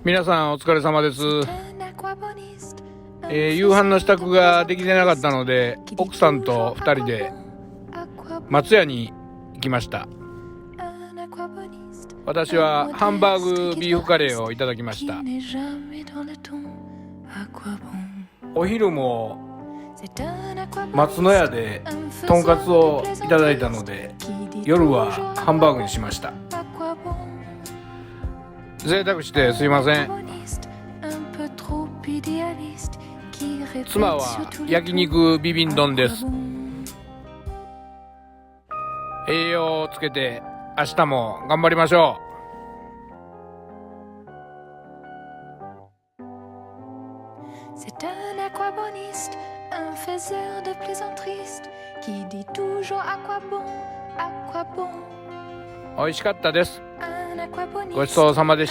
皆さんお疲れ様です。夕飯の支度ができてなかったので、奥さんと2人で松屋に行きました。私はハンバーグビーフカレーをいただきました。お昼も松の屋でとんかつをいただいたので、夜はハンバーグにしました。贅沢してすいません。妻は焼肉ビビン丼です。栄養をつけて明日も頑張りましょう。C'est un aquaboniste, un faiseur de plaisanteries qui dit toujours à quoi bon, à quoi bon. 美味しかったです。 Un aquaboniste, ごちそうさまでした。